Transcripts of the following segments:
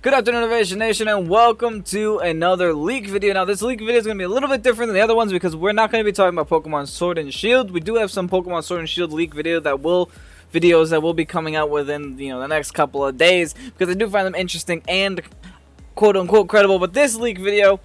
Good afternoon, Innovation Nation, and welcome to another leak video. Now, this leak video is going to be a little bit different than the other ones because we're not going to be talking about Pokemon Sword and Shield. We do have some Pokemon Sword and Shield leak videos that will be coming out within the next couple of days because I do find them interesting and quote unquote credible. But this leak video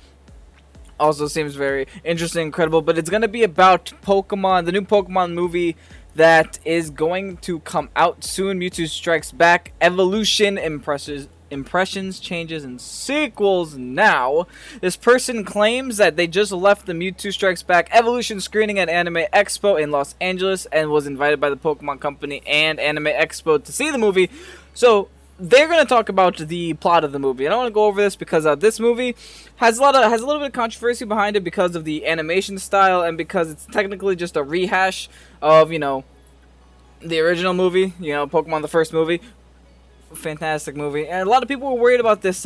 also seems very interesting and credible. But it's going to be about Pokemon, the new Pokemon movie that is going to come out soon. Mewtwo Strikes Back, Evolution, Impressions, Changes, and Sequels. Now, this person claims that they just left the Mewtwo Strikes Back Evolution screening at Anime Expo in Los Angeles and was invited by the Pokemon Company and Anime Expo to see the movie. So they're going to talk about the plot of the movie. And I want to go over this because this movie has a little bit of controversy behind it because of the animation style and because it's technically just a rehash of, the original movie, Pokemon the first movie. Fantastic movie. And a lot of people were worried about this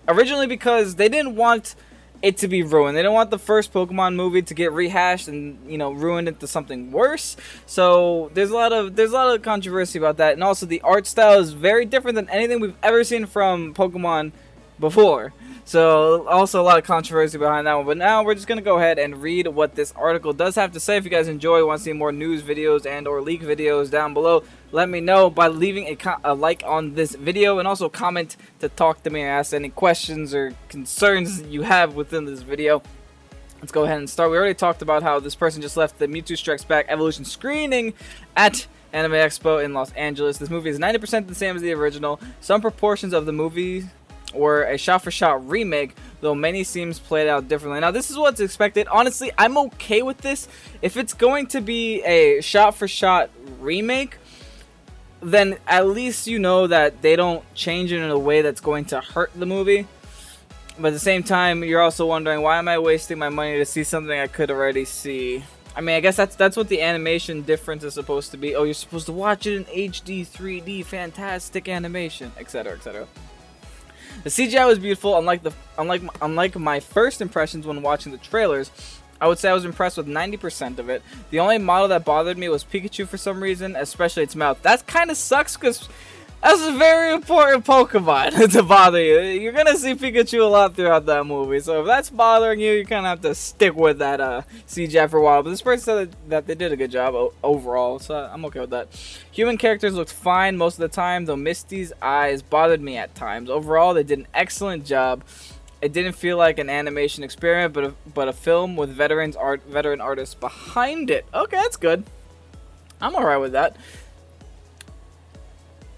originally because they didn't want it to be ruined. They didn't want the first Pokemon movie to get rehashed and ruined into something worse. So there's a lot of controversy about that. And also the art style is very different than anything we've ever seen from Pokemon before. So also a lot of controversy behind that one. But now we're just going to go ahead and read what this article does have to say. If you guys enjoy, want to see more news videos and or leak videos down below, let me know by leaving a like on this video and also comment to talk to me and ask any questions or concerns you have within this video. Let's go ahead and start. We already talked about how this person just left the Mewtwo Strikes Back Evolution screening at Anime Expo in Los Angeles. This movie is 90% the same as the original. Some proportions of the movie or a shot-for-shot remake, though many scenes played out differently. Now, this is what's expected. Honestly, I'm okay with this. If it's going to be a shot-for-shot remake, then at least you know that they don't change it in a way that's going to hurt the movie. But at the same time, you're also wondering, why am I wasting my money to see something I could already see? I mean, I guess that's what the animation difference is supposed to be. Oh, you're supposed to watch it in HD, 3D, fantastic animation, etc., etc. The CGI was beautiful. Unlike my first impressions when watching the trailers, I would say I was impressed with 90% of it. The only model that bothered me was Pikachu for some reason, especially its mouth. That kind of sucks because that's a very important Pokemon to bother you. You're gonna see Pikachu a lot throughout that movie, so if that's bothering you, you kind of have to stick with that CGI for a while. But this person said that they did a good job overall, so I'm okay with that. Human characters looked fine most of the time, though Misty's eyes bothered me at times. Overall, they did an excellent job. It didn't feel like an animation experiment, but a film with veteran artists behind it. Okay, that's good. I'm alright with that.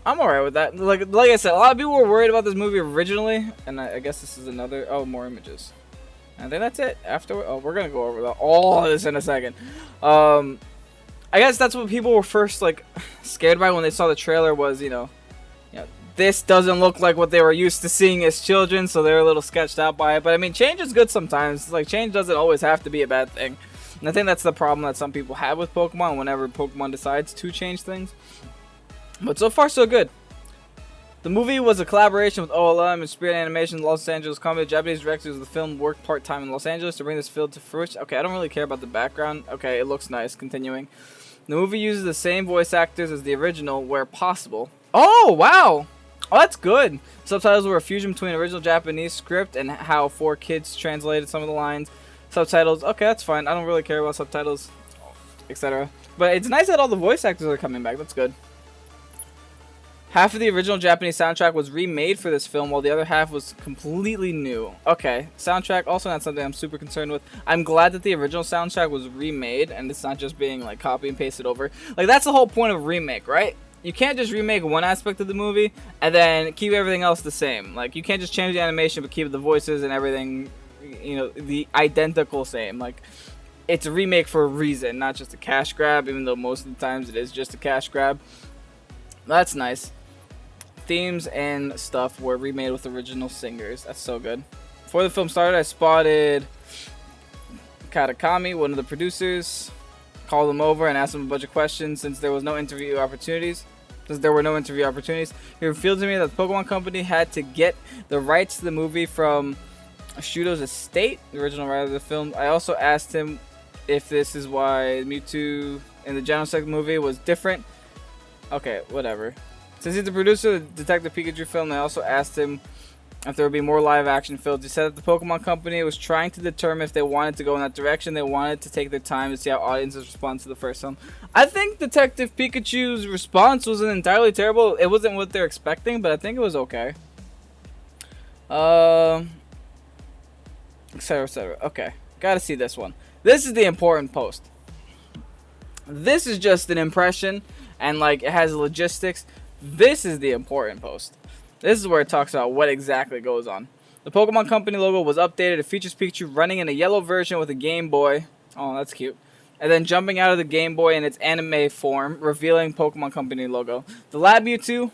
Like I said, a lot of people were worried about this movie originally, and I guess this is another. Oh, more images. I think that's it. We're gonna go over all of this in a second. I guess that's what people were first scared by when they saw the trailer was this doesn't look like what they were used to seeing as children, so they're a little sketched out by it. But I mean, change is good sometimes. Change doesn't always have to be a bad thing, and I think that's the problem that some people have with Pokemon whenever Pokemon decides to change things. But so far, so good. The movie was a collaboration with OLM and Spirit Animation, Los Angeles Company. The Japanese directors of the film worked part-time in Los Angeles to bring this film to fruition. Okay, I don't really care about the background. Okay, it looks nice. Continuing. The movie uses the same voice actors as the original where possible. Oh, wow! Oh, that's good. Subtitles were a fusion between original Japanese script and how 4Kids translated some of the lines. Subtitles, okay, that's fine. I don't really care about subtitles, etc. But it's nice that all the voice actors are coming back. That's good. Half of the original Japanese soundtrack was remade for this film, while the other half was completely new. Okay, soundtrack, also not something I'm super concerned with. I'm glad that the original soundtrack was remade, and it's not just being, copy and pasted over. That's the whole point of remake, right? You can't just remake one aspect of the movie, and then keep everything else the same. You can't just change the animation, but keep the voices and everything, the identical same. It's a remake for a reason, not just a cash grab, even though most of the times it is just a cash grab. That's nice. Themes and stuff were remade with original singers. That's so good. Before the film started, I spotted Katakami, one of the producers, called him over and asked him a bunch of questions since there were no interview opportunities. He revealed to me that the Pokemon Company had to get the rights to the movie from Shudo's estate, the original writer of the film. I also asked him if this is why Mewtwo in the Genesect movie was different. Okay, whatever. Since he's the producer of the Detective Pikachu film, I also asked him if there would be more live action films. He said that the Pokemon Company was trying to determine if they wanted to go in that direction. They wanted to take their time to see how audiences respond to the first film. I think Detective Pikachu's response wasn't entirely terrible. It wasn't what they're expecting, but I think it was okay. Etc, etc. Okay, gotta see this one. This is the important post. This is just an impression, and like it has logistics. This is the important post. This is where it talks about what exactly goes on. The Pokemon Company logo was updated. It features Pikachu running in a yellow version with a Game Boy. Oh, that's cute. And then jumping out of the Game Boy in its anime form, revealing Pokemon Company logo. The Lab Mewtwo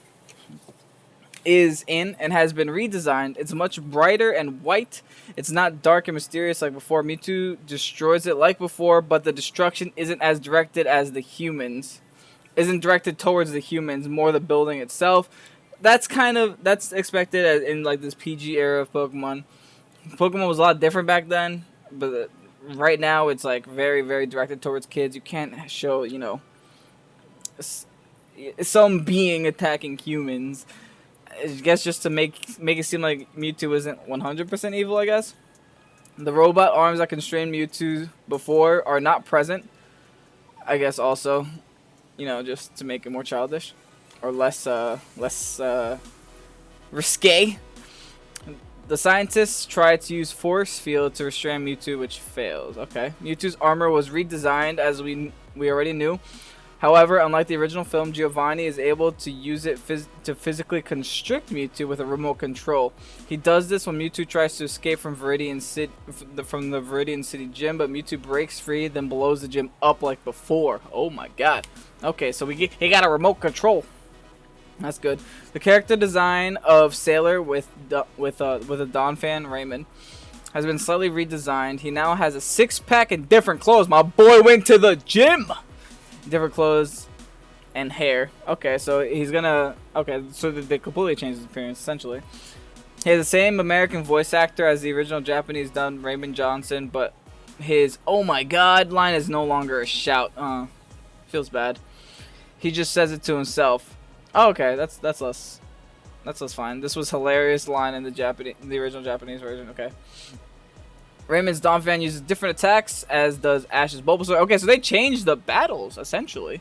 is in and has been redesigned. It's much brighter and white. It's not dark and mysterious like before. Mewtwo destroys it like before, but the destruction isn't as directed as the humans. Isn't directed towards the humans, more the building itself. That's expected in like this PG era of Pokemon. Pokemon was a lot different back then, but right now it's like very, very directed towards kids. You can't show, you know, some being attacking humans. I guess just to make it seem like Mewtwo isn't 100% evil, I guess. The robot arms that constrained Mewtwo before are not present. I guess also, you know, just to make it more childish or less risque. The scientists try to use force field to restrain Mewtwo, which fails. Okay. Mewtwo's armor was redesigned as we already knew. However, unlike the original film, Giovanni is able to use it to physically constrict Mewtwo with a remote control. He does this when Mewtwo tries to escape from from the Viridian City gym, but Mewtwo breaks free, then blows the gym up like before. Oh my god. Okay, so he got a remote control. That's good. The character design of Sailor with a Don fan, Raymond, has been slightly redesigned. He now has a six-pack and different clothes. My boy went to the gym. Different clothes and hair. Okay, so he's gonna... Okay, so they completely changed his appearance, essentially. He has the same American voice actor as the original Japanese done, Raymond Johnson, but his "oh my god" line is no longer a shout. Feels bad. He just says it to himself. Oh, okay, that's less fine. This was hilarious line in the original Japanese version. Okay. Raymond's Donphan uses different attacks, as does Ash's Bulbasaur. Okay, so they changed the battles, essentially.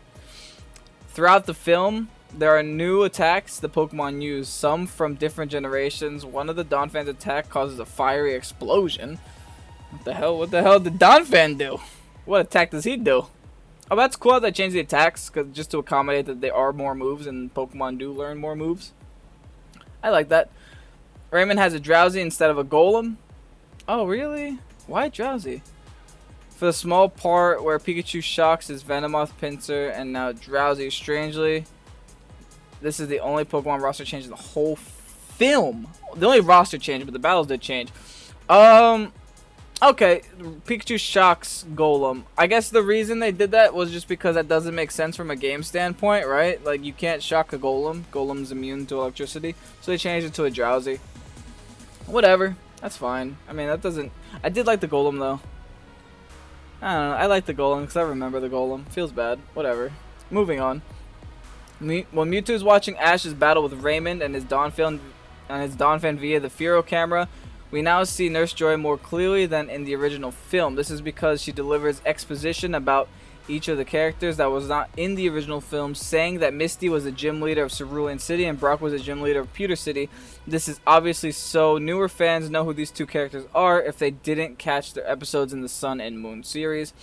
Throughout the film, there are new attacks the Pokemon use, some from different generations. One of the Donphan's attack causes a fiery explosion. What the hell did Donphan do? What attack does he do? Oh, that's cool that they changed the attacks, just to accommodate that there are more moves, and Pokemon do learn more moves. I like that. Raymond has a Drowsy instead of a Golem. Oh, really? Why Drowsy? For the small part where Pikachu shocks his Venomoth Pinsir and now Drowsy. Strangely, this is the only Pokemon roster change in the whole film. The only roster change, but the battles did change. Okay, Pikachu shocks Golem. I guess the reason they did that was just because that doesn't make sense from a game standpoint, right? Like, you can't shock a Golem. Golem's immune to electricity. So they changed it to a Drowsy. Whatever. That's fine. I mean, that doesn't... I did like the Golem, though. I don't know. I like the Golem because I remember the Golem. Feels bad. Whatever. Moving on. When Mewtwo is watching Ash's battle with Raymond and his Donphan via the Furo camera, we now see Nurse Joy more clearly than in the original film. This is because she delivers exposition about each of the characters that was not in the original film, saying that Misty was the gym leader of Cerulean City and Brock was the gym leader of Pewter City. This is obviously so newer fans know who these two characters are if they didn't catch their episodes in the Sun and Moon series.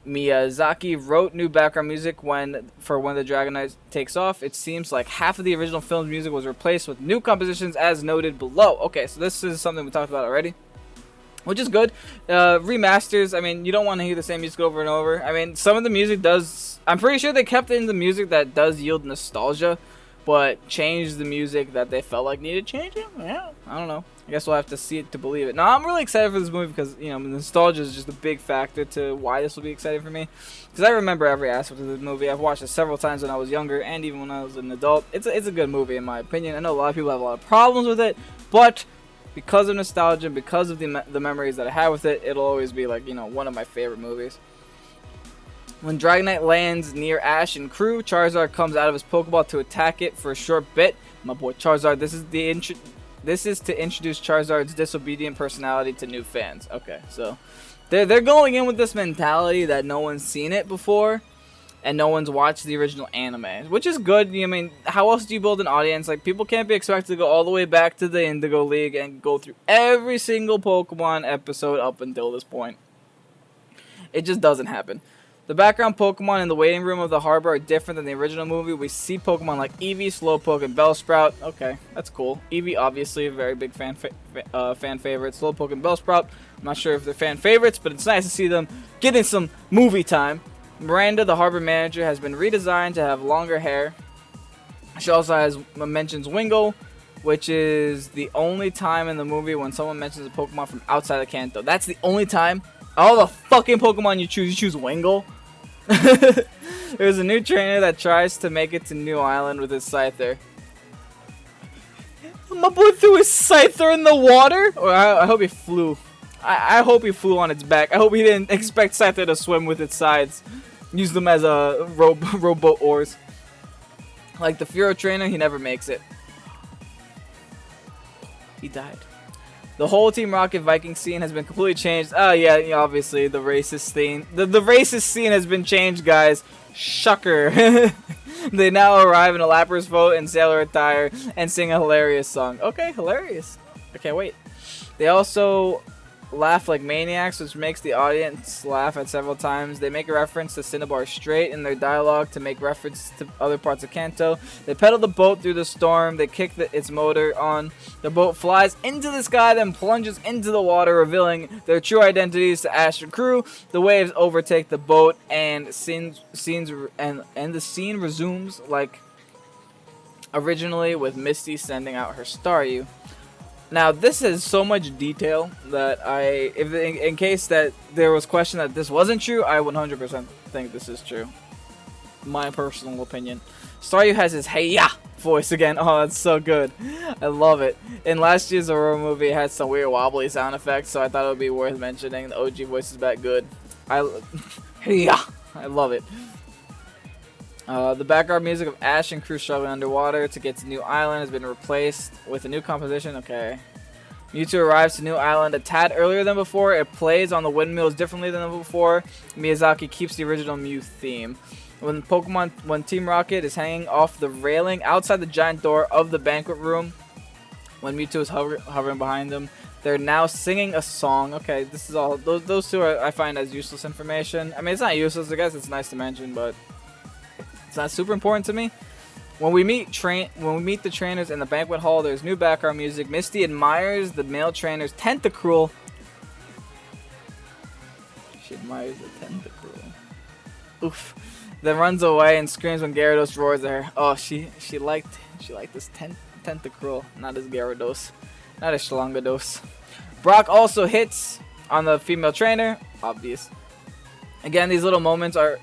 Miyazaki wrote new background music for when the Dragonite takes off. It seems like half of the original film's music was replaced with new compositions as noted below. Okay, so this is something we talked about already, which is good. Remasters, I mean, you don't want to hear the same music over and over. I mean, some of the music does... I'm pretty sure they kept in the music that does yield nostalgia, but changed the music that they felt like needed changing. Yeah, I don't know. I guess we'll have to see it to believe it. Now, I'm really excited for this movie because, you know, nostalgia is just a big factor to why this will be exciting for me. Because I remember every aspect of this movie. I've watched it several times when I was younger and even when I was an adult. It's a good movie in my opinion. I know a lot of people have a lot of problems with it, but because of nostalgia, because of the memories that I have with it, it'll always be like, you know, one of my favorite movies. When Dragonite lands near Ash and crew, Charizard comes out of his Pokeball to attack it for a short bit. My boy Charizard, this is the This is to introduce Charizard's disobedient personality to new fans. Okay, so they're going in with this mentality that no one's seen it before, and no one's watched the original anime, which is good. I mean, how else do you build an audience? Like, people can't be expected to go all the way back to the Indigo League and go through every single Pokemon episode up until this point. It just doesn't happen. The background Pokemon in the waiting room of the harbor are different than the original movie. We see Pokemon like Eevee, Slowpoke, and Bellsprout. Okay, that's cool. Eevee, obviously, a very big fan favorite. Slowpoke and Bellsprout, I'm not sure if they're fan favorites, but it's nice to see them getting some movie time. Miranda, the harbor manager, has been redesigned to have longer hair. She also mentions Wingull, which is the only time in the movie when someone mentions a Pokemon from outside of Kanto. That's the only time. All the fucking Pokemon you choose Wingull. There's a new trainer that tries to make it to New Island with his Scyther. My boy threw his Scyther in the water? Or I hope he flew. I hope he flew on its back. I hope he didn't expect Scyther to swim with its sides. Use them as a rowboat oars. Like the Furo trainer, he never makes it. He died. The whole Team Rocket Viking scene has been completely changed. Oh yeah, obviously the racist scene. The racist scene has been changed, guys. Shocker. They now arrive in a Lapras vote and sailor attire and sing a hilarious song. Okay, hilarious. I can't wait. They also laugh like maniacs, which makes the audience laugh at several times. They make a reference to Cinnabar Strait in their dialogue to make reference to other parts of Kanto. They pedal the boat through the storm. They kick its motor on. The boat flies into the sky, then plunges into the water, revealing their true identities to Ash and crew. The waves overtake the boat, and the scene resumes like originally, with Misty sending out her Staryu. Now, this is so much detail that in case that there was question that this wasn't true, I 100% think this is true. My personal opinion. Staryu has his hey-ya voice again. Oh, that's so good. I love it. In last year's Aurora movie, it had some weird wobbly sound effects, so I thought it would be worth mentioning. The OG voice is back good. Hey-ya! I love it. The background music of Ash and crew struggling underwater to get to New Island has been replaced with a new composition. Okay. Mewtwo arrives to New Island a tad earlier than before. It plays on the windmills differently than before. Miyazaki keeps the original Mew theme. When Team Rocket is hanging off the railing outside the giant door of the banquet room, when Mewtwo is hovering behind them, they're now singing a song. Okay, this is all. Those two I find as useless information. I mean, it's not useless. I guess it's nice to mention, but it's not super important to me. When we meet the trainers in the banquet hall, there's new background music. Misty admires the male trainer's Tentacruel. She admires the Tentacruel. Oof. Then runs away and screams when Gyarados roars at her. Oh, she liked this Tentacruel, not as Gyarados, not as Shlongados. Brock also hits on the female trainer. Obvious. Again, these little moments are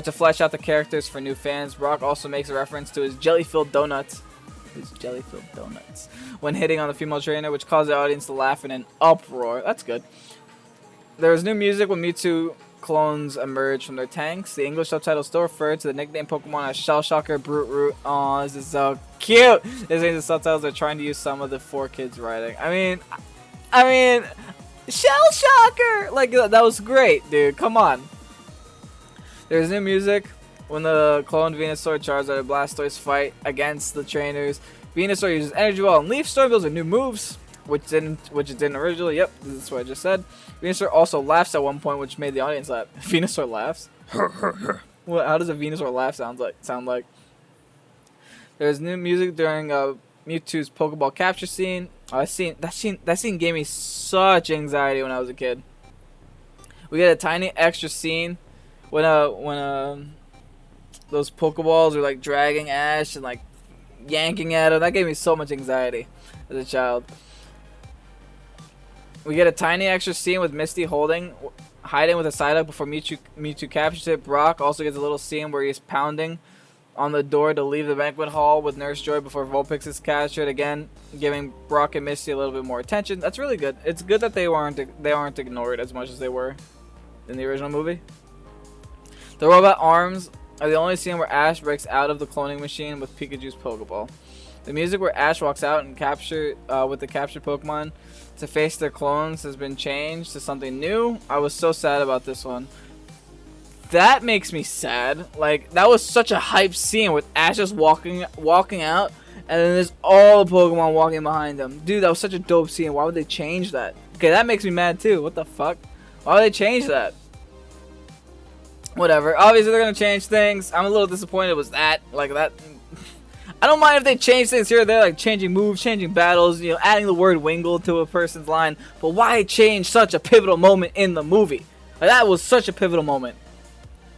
to flesh out the characters for new fans. Brock also makes a reference to his jelly-filled donuts. When hitting on the female trainer, which caused the audience to laugh in an uproar. That's good. There was new music when Mewtwo clones emerge from their tanks. The English subtitles still refer to the nickname Pokemon as Shell Shocker, Brute Root. Oh, this is so cute. This means the subtitles are trying to use some of the 4Kids writing. I mean, Shell Shocker! Like, that was great, dude. Come on. There's new music when the cloned Venusaur, Charizard, and Blastoise fight against the trainers. Venusaur uses Energy Ball and Leaf Storm. Those are new moves, which it didn't originally. Yep, that's what I just said. Venusaur also laughs at one point, which made the audience laugh. Venusaur laughs? What? How does a Venusaur laugh sound like? There's new music during Mewtwo's Pokeball capture scene. That scene gave me such anxiety when I was a kid. We get a tiny extra scene when those Pokeballs are like dragging Ash and like yanking at him. That gave me so much anxiety as a child. We get a tiny extra scene with Misty hiding with a Psyduck before Mewtwo captures it. Brock also gets a little scene where he's pounding on the door to leave the banquet hall with Nurse Joy before Vulpix is captured. Again, giving Brock and Misty a little bit more attention. That's really good. It's good that they aren't ignored as much as they were in the original movie. The robot arms are the only scene where Ash breaks out of the cloning machine with Pikachu's Pokeball. The music where Ash walks out and with the captured Pokemon to face their clones has been changed to something new. I was so sad about this one. That makes me sad. Like, that was such a hype scene with Ash just walking out, and then there's all the Pokemon walking behind him. Dude, that was such a dope scene. Why would they change that? Okay, that makes me mad too. What the fuck? Why would they change that? Whatever. Obviously, they're gonna change things. I'm a little disappointed with that. Like that. I don't mind if they change things here or there, like changing moves, changing battles, you know, adding the word Wingle to a person's line. But why change such a pivotal moment in the movie? Like, that was such a pivotal moment.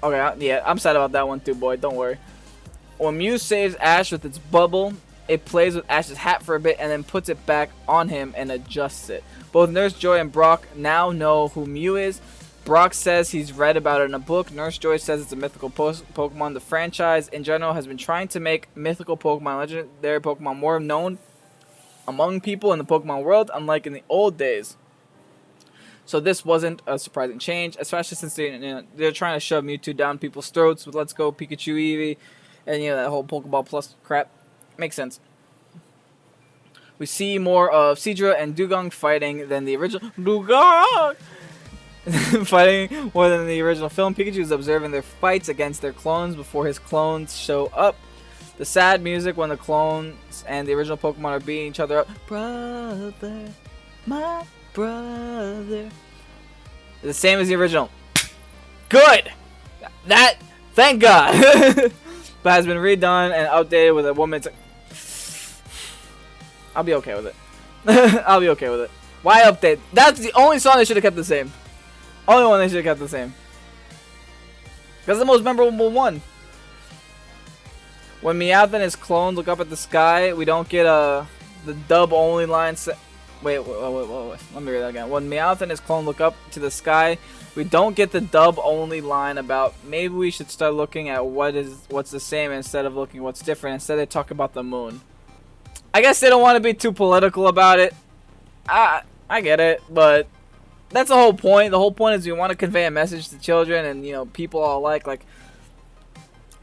Okay, yeah, I'm sad about that one too, boy. Don't worry. When Mew saves Ash with its bubble, it plays with Ash's hat for a bit and then puts it back on him and adjusts it. Both Nurse Joy and Brock now know who Mew is. Brock says he's read about it in a book. Nurse Joy says it's a mythical Pokemon. The franchise in general has been trying to make mythical Pokemon, legendary Pokemon, more known among people in the Pokemon world, unlike in the old days. So this wasn't a surprising change, especially since they're trying to shove Mewtwo down people's throats with Let's Go Pikachu Eevee and, you know, that whole Pokeball Plus crap. Makes sense. We see more of Seadra and Dugong fighting than the original Dugong fighting more than the original film. Pikachu is observing their fights against their clones before his clones show up. The sad music when the clones and the original Pokemon are beating each other up. Brother, my brother. The same as the original. Good. That, thank God. But has been redone and updated with a woman's. I'll be okay with it. I'll be okay with it. Why update? That's the only song they should have kept the same. Only one they should have kept the same. That's the most memorable one. When Meowth and his clone look up at the sky, we don't get the dub only line. Wait, let me read that again. When Meowth and his clone look up to the sky, we don't get the dub only line about maybe we should start looking at what's the same instead of looking what's different. Instead they talk about the moon. I guess they don't want to be too political about it. I get it, but that's the whole point. The whole point is you want to convey a message to children and, you know, people all alike. Like,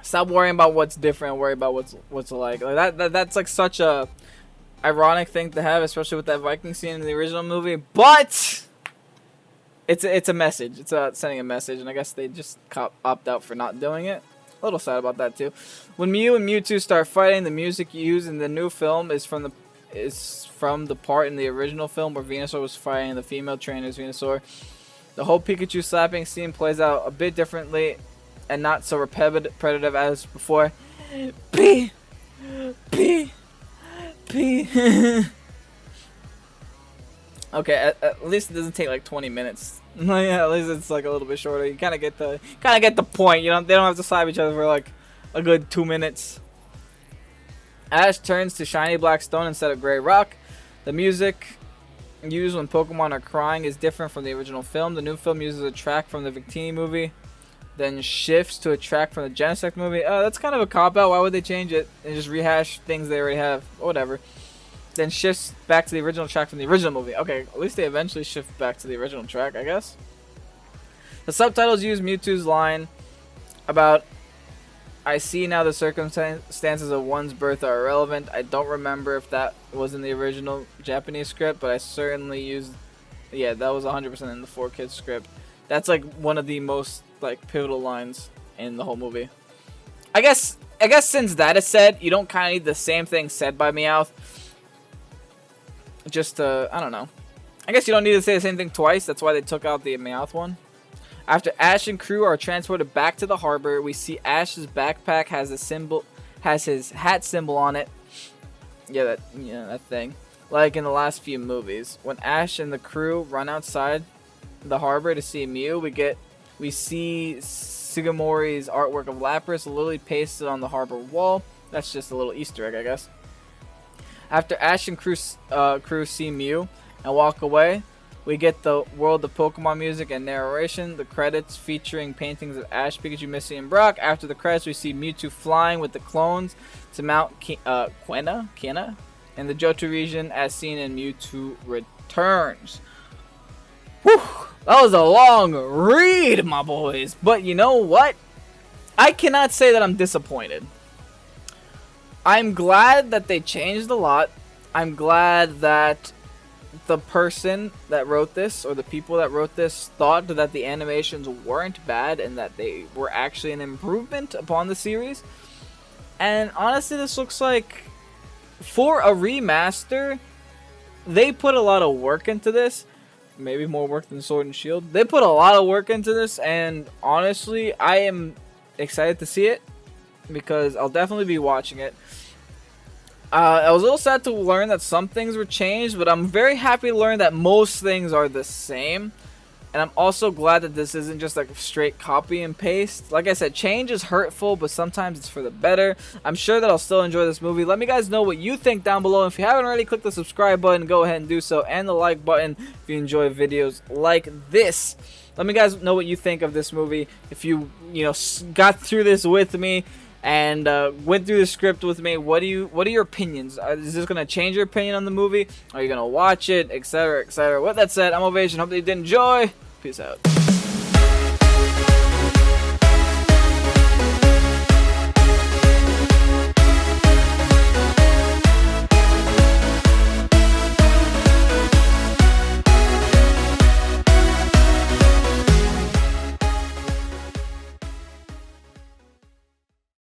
stop worrying about what's different and worry about what's alike. Like that's like such a ironic thing to have, especially with that Viking scene in the original movie. But it's a message. It's sending a message, and I guess they just opt out for not doing it. A little sad about that too. When Mew and Mewtwo start fighting, the music used in the new film is from the part in the original film where Venusaur was fighting the female trainer's Venusaur. The whole Pikachu slapping scene plays out a bit differently and not so repetitive as before. P. Okay, at least it doesn't take like 20 minutes. Yeah, at least it's like a little bit shorter. You kind of get the point. You know, they don't have to slap each other for like a good 2 minutes. Ash turns to shiny black stone instead of gray rock. The music used when Pokemon are crying is different from the original film. The new film uses a track from the Victini movie, then shifts to a track from the Genesect movie. That's kind of a cop-out. Why would they change it and just rehash things they already have? Whatever. Then shifts back to the original track from the original movie. Okay, at least they eventually shift back to the original track, I guess. The subtitles use Mewtwo's line about, I see now the circumstances of one's birth are irrelevant. I don't remember if that was in the original Japanese script, but I certainly used, yeah, that was 100% in the 4Kids script. That's like one of the most like pivotal lines in the whole movie. I guess since that is said, you don't kind of need the same thing said by Meowth. Just to, I don't know. I guess you don't need to say the same thing twice. That's why they took out the Meowth one. After Ash and crew are transported back to the harbor, we see Ash's backpack has his hat symbol on it. Yeah, that thing. Like in the last few movies, when Ash and the crew run outside the harbor to see Mew, we see Sugimori's artwork of Lapras literally pasted on the harbor wall. That's just a little Easter egg, I guess. After Ash and crew see Mew and walk away, we get the World of Pokemon music and narration. The credits featuring paintings of Ash, Pikachu, Misty, and Brock. After the credits, we see Mewtwo flying with the clones to Mount Kiena in the Johto region, as seen in Mewtwo Returns. Whew, that was a long read, my boys. But you know what? I cannot say that I'm disappointed. I'm glad that they changed a lot. I'm glad that the person that wrote this, or the people that wrote this, thought that the animations weren't bad and that they were actually an improvement upon the series. And honestly, this looks like, for a remaster, they put a lot of work into this. Maybe more work than Sword and Shield. They put a lot of work into this, and honestly, I am excited to see it because I'll definitely be watching it. I was a little sad to learn that some things were changed, but I'm very happy to learn that most things are the same. And I'm also glad that this isn't just like a straight copy and paste. Like I said, change is hurtful, but sometimes it's for the better. I'm sure that I'll still enjoy this movie. Let me guys know what you think down below. If you haven't already, click the subscribe button, go ahead and do so, and the like button if you enjoy videos like this. Let me guys know what you think of this movie. If you got through this with me and went through the script with me, what are your opinions? Is this gonna change your opinion on the movie? Are you gonna watch it, etc., etc.? With that said, I'm Ovation. Hope that you did enjoy. Peace out.